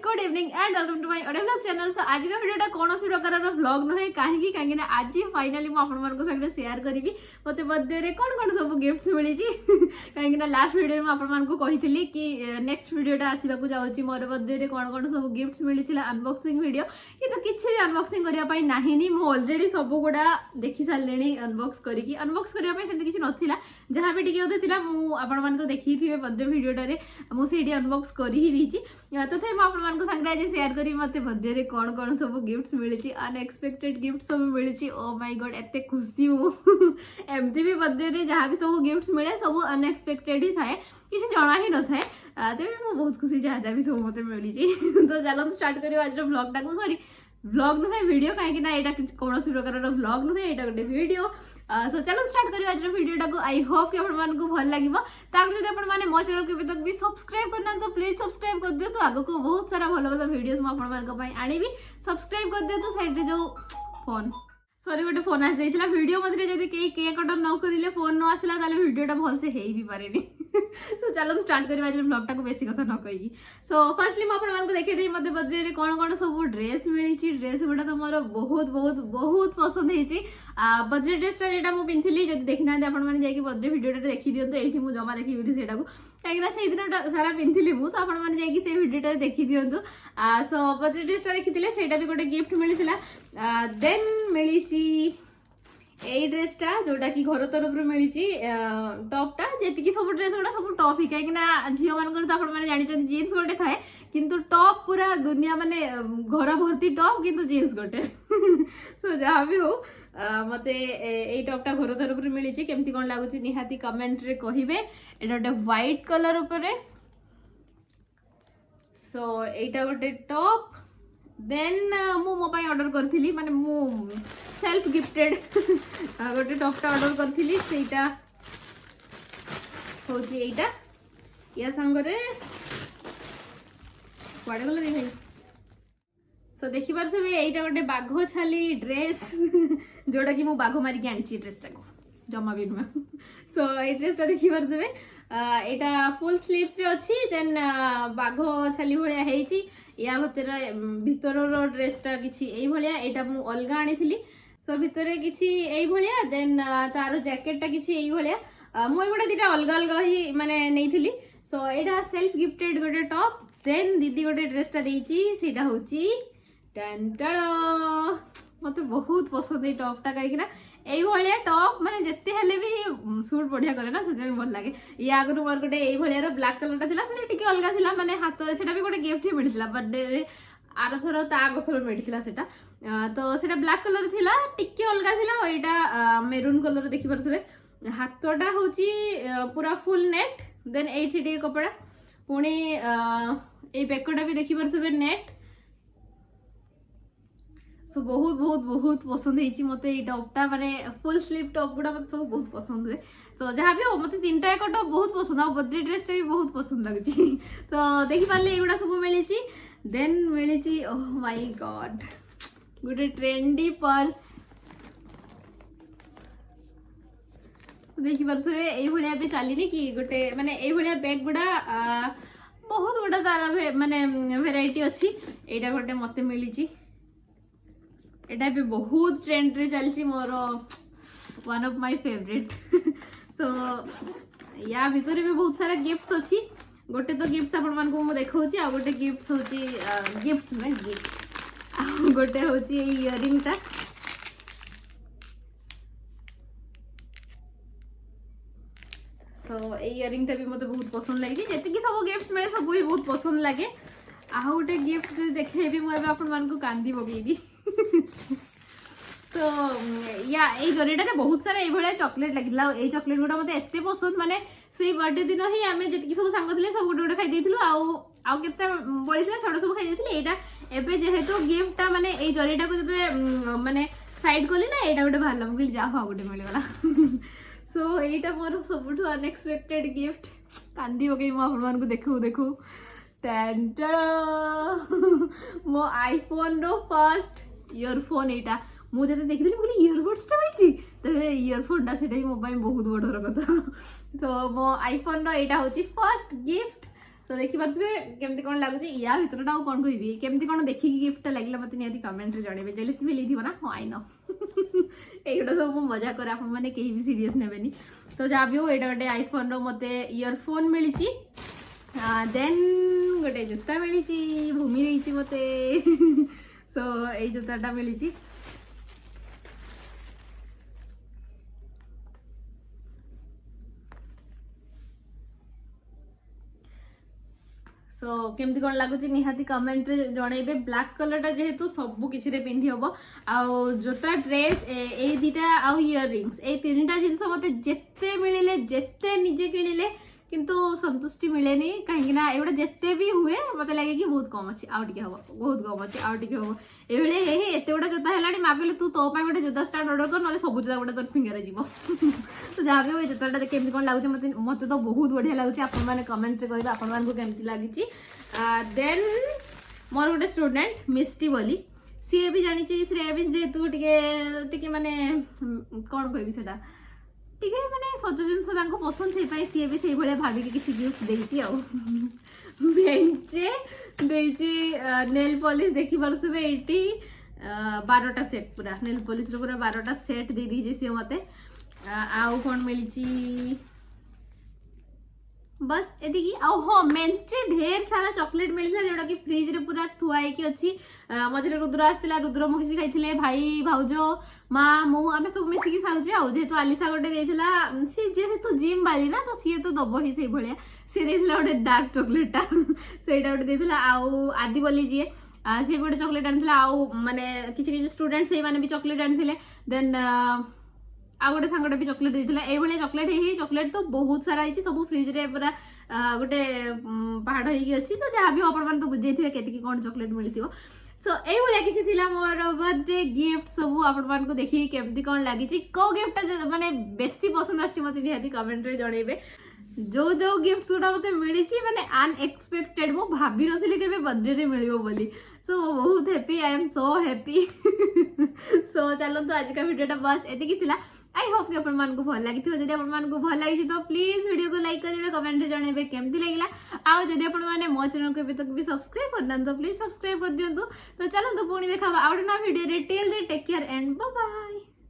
Good evening and welcome to my Odia vlog channel. So आज का वीडियोटा कौन सी प्रकार व्लॉग नुहे कहीं आज फाइनाली मुझे शेयर करी मत बर्थडे रे कौन कौन सब गिफ्ट्स मिली कहीं लास्ट वीडियो में कही कि नेक्स्ट वीडियोटा आसवाक जाऊँगी मोर बर्थडे रे कौन कौन सब गिफ्ट्स मिली अनबॉक्सिंग वीडियो कि किसी भी अनबॉक्सिंग करने नहीं ऑलरेडी सब गुड़ा देखी सारे अनबॉक्स करने किसी नाला जहाँ भी टी मुझे देखी थे बर्थडे वीडियोटे मुझे अनबॉक्स कर ही रही तथा मुझे सामने आज शेयर करी मत बर्थडे कौन कौन सब गिफ्ट्स मिली अनएक्सपेक्टेड गिफ्ट सब मिली। ओ माय गॉड एते खुशी हूँ एमती भी बर्थडे जहाँ भी सब गिफ्ट्स मिले सब अनएक्सपेक्टेड ही थाए किसी जना ही न थाए तेज मुझे बहुत खुशी जहाँ जहाँ भी सब मत मिली। तो चलो स्टार्ट कर आज ब्लॉगटा को सॉरी ब्लॉग नुहे वीडियो कहीं कौन प्रकार ब्लॉग नुहे यहाँ गोटे वीडियो। सो चलो स्टार्ट करियो आज वीडियोटा को। आई होप कि आपको भल लगे जब आपने मो चैनल के तक भी सब्सक्राइब करना तो प्लीज सब्सक्राइब कर दियो। तो आगे को बहुत सारा भल भल वीडियोस मुझे आनी सब्सक्राइब कर दियो। तो साइड जो फोन सॉरी गोटे फोन आसी जाइए वीडियो मध्य जब कहीं केक ऑर्डर न करें फोन न आसला वीडियोटा भलसे हो भी पारे। तो चलो स्टार्ट करियो आज ब्लॉगटा को बेसी कथा न कही। सो फर्स्टली मुझे देखी मत बर्थडे कौन कौन सब ड्रेस मिली ड्रेस गुड़ा तो मोर बहुत बहुत बहुत पसंद होती। बर्थडे ड्रेसटा जो मुझे पिंधि जब देखी ना आपड़ी बर्थडे वीडियो देखी दिखाँ ये मुझे जमा देखी से कहीं से दिन सारा पिंधि मुझे तो आपड़ी वीडियो देखी दिखाँ। सो बर्थडे ड्रेसटा देखी भी गोटे गिफ्ट मिलता। देन मिली यही ड्रेसटा जोटा कि घर तरफ मिली टॉपटा जी सब ड्रेस गुड़ा सब टॉप ही कहीं झील मान तो आपने जानते जीन्स गोटे थाए किंतु टॉप पूरा दुनिया माने घर भर्ती टॉप किंतु जीन्स गोटे तो जहाँ भी हो मते यही टॉपटा घर तरफ मिली केमती कौन लगुच निहाती कमेंट रे कहिबे। एटा गोटे व्हाइट कलर उपरे। सो एटा गोटे टॉप देन मो ऑर्डर करी माने मु सेल्फ गिफ्टेड गोटे टॉपटा ऑर्डर करी सेटा होची एटा या संगरे कुआडे गला रे भाई। सो देखि पारथबे एटा गोटे बाघ छाली ड्रेस जोटा कि मु बाघ मारिक आनी ड्रेसटा को जमा भी नुआ। सो ये ड्रेसटा देखि पारथबे एटा फुल स्लीव्स रे अछि देन बाघ छाली भलिया हेची या भीतर ड्रेसटा किछि एई भलिया एटा मु अलगा आनी थिली। सो भीतर किछि एई भलिया देन तार जैकेटटा किछि एई भलिया मु एगुडा दिटा अलगा अलगा ही माने नै थिली। सो एटा सेल्फ गिफ्टेड गोटे टॉप देन दीदी गोटे ड्रेसटा देइची सेटा होची मत बहुत पसंद है टॉपटा कहीं यही टॉप माने जिते हेले भी सूट बढ़िया करे ना से भल लगे। या आगु मोर गोटे यही ब्लैक कलरटा था टी अलग था माने हाथ से भी गोटे गिफ्ट ही मिलता बर्थडे आर थर आग थर मिलता से तो से ब्लैक कलर थी टी अलग था यहाँ मेरून कलर देखी पारे हाथटा हूँ पूरा फुल नेट देन ये कपड़ा पुणी ये बेकटा भी देखी पारे नेट। सो बहुत बहुत बहुत पसंद है मत टॉपटा माने फुल स्लीव टॉप गुड़ा मत सब बहुत पसंद हुए। तो जहाँ भी हो मत तीन टा टॉप बहुत पसंद आ बर्थडे ड्रेस भी बहुत पसंद लगी। तो देखी पारे ये सब मिली देन मिली ओह माय गॉड गोटे ट्रेंडी पर्स देखी पारे ये चलनी कि गोटे माने ये बैग गुड़ा बहुत गुड़ा तार माने भेराइटी अच्छी यहाँ गोटे मत मिली एटा भी बहुत ट्रेंड रे चलची मोर one of my favourite. So या भीतर भी बहुत सारा गिफ्ट्स अच्छी गोटे तो गिफ्ट्स आपण मान को मु देखाउची आ गोटे गिफ्ट्स होची गिफ्ट्स में गिफ्ट आ गोटे होची इयरिंग ता। सो इयरिंग ता भी मते बहुत पसंद लगी जेति कि सब गिफ्ट्स में सब ही बहुत पसंद लगे। आ गोटे गिफ्ट देखेबी मु एबे आपण मान को कांदी बगेबी। तो या ये जरीटा बहुत सारा ये चॉकलेट लगी ये चॉकलेट गुड़ा मत एत पसंद माने से बर्थडे दिन ही आम जी सब सांग थे सब गोटे गोटे खाई आउ के बड़ी सब सब खाई यहाँ जेहेतु गिफ्टा माने ये जरीटा को जब माने साइड कली ना यहाँ गोटे बाहर मुझे जा गोटे मिलगला। सो यहाँ मोर सब अनएक्सपेक्टेड गिफ्ट कांदी पकई मुझे देखू देखू मो आईफोन रो फर्स्ट इयरफोन यहाँ मुझे देखी मुझे इयरबड्सटा मिली तो इयरफोनटा से मोबाइल बहुत बड़र कथा। तो मो आईफोन रो यहाँ हूँ फर्स्ट गिफ्ट। तो देखि पारथुबे केमती कोन लागुची या भितरटा आ कोन कहबी केमती कोन देखि गिफ्ट लागला मते नियति कमेंट रे जणेबे जेलस भी लेथि ना हां आई नो एइडा सब मु मजा करे आपन माने केही भी सीरियस नेबेनी तो जाबियो एडा गटे आईफोन रो मते इयरफोन मिलिची देन गटे जुत्ता मिलिची भूमि रहिची मते सो एई जुत्ताटा मिलिची सो केमती कौन लगुच निहाती कमेंट रे जणेबे ब्लैक कलर टा जेहेतु सबु किछि रे पिंधि हबो आ जोता ड्रेस ए दीटा आ इयररिंग्स ए तीनटा जिंस मते जेते मिलिले जेते निजे किनिले किंतु संतुष्टि मिलेनी कहीं ना एगुड़ा जिते भी हुए मत लगे कि बहुत कम अच्छी आउ टे हम बहुत कम अच्छी आउ टे हम ये हे एत गुड़ा जोता है मागिले तू तो गोटे जोता स्टार्ट ऑर्डर कर ना सब जोता गोटे तोर फिंगर जीव तो जहाँ भी जोताटा केमती कौन लगुच मत तो बहुत बढ़िया लगुच आपने कमेंट रे कहे आपको केमती लगी देन मोर गोटे स्टूडेंट मिस्टी बोली सी भी जानी श्रेया भी जेहेतु टे माने कौन कहबी सेटा टिके माने सज जिनस पसंद से सी भी से भाई भाविक किसी गिफ्ट देची आ बेंचे देची नेल पॉलिश देखि पारुथबे एटी 12टा सेट पूरा नेल पॉलिश रो पूरा 12टा सेट दे दी सी मते आउ कोन मिलची बस एति की आ हो मेंचे ढेर सारा चॉकलेट मिलला जेडा कि फ्रिज रे पूरा थुआई की अछि मझे रुद्र आस्तिला रुद्र मु किसी खाइथिले भाई भाउजो माँ मु आमे सब मिसिकी सारुचे आ जेहेतु आलिसा गोटे देथिला सी जेहेतु जिम बाली ना तो सी तो दबो ही से भलिया सी देथिला गोटे डार्क चॉकलेटटा सेटा गोटे देथिला आउ आदि बोली जी सी गोटे चॉकलेट आनिथिला आउ माने किछि किछि स्टूडेंट से माने भी चॉकलेट आनिथिले देन आ गोटे सांगटे भी चॉकलेट देथिला ए भलिया चॉकलेट ही चॉकलेट तो बहुत सारा आइछि सब फ्रिज रे पूरा गोटे पहाड़ होई अछि तो जहाँ भी अपन मन तो बुझेथिबे केतिकी कोन चॉकलेट मिलिथिबो सो ए भलिया किछि थिला मोर बर्थडे गिफ्ट सब आपण मान को देखि केमती कोन लागिछि को गिफ्ट माने बेसी पसंद आछि मते निहाती कमेंट रे जणेबे जो जो गिफ्ट सुडा मते मिलिछि माने अनएक्सपेक्टेड मो भाबी नथिले केबे बर्थडे रे मिलिबो बोली सो बहुत happy I am so happy so चलो तो आज का वीडियोटा बस एतिकी थिला आई होप कि अपन मान को भल लगी जदि अपन मान को भल लगी तो प्लीज वीडियो को लाइक करेंगे कमेंट रे जणेबे केमती लागला आ जदि अपन माने मो चैनल को अभी तक भी सब्सक्राइब करना तो प्लीज सब्सक्राइब कर दियंतु तो चलो तो पुणी देखा आउट ना वीडियो रे till then take care and bye bye.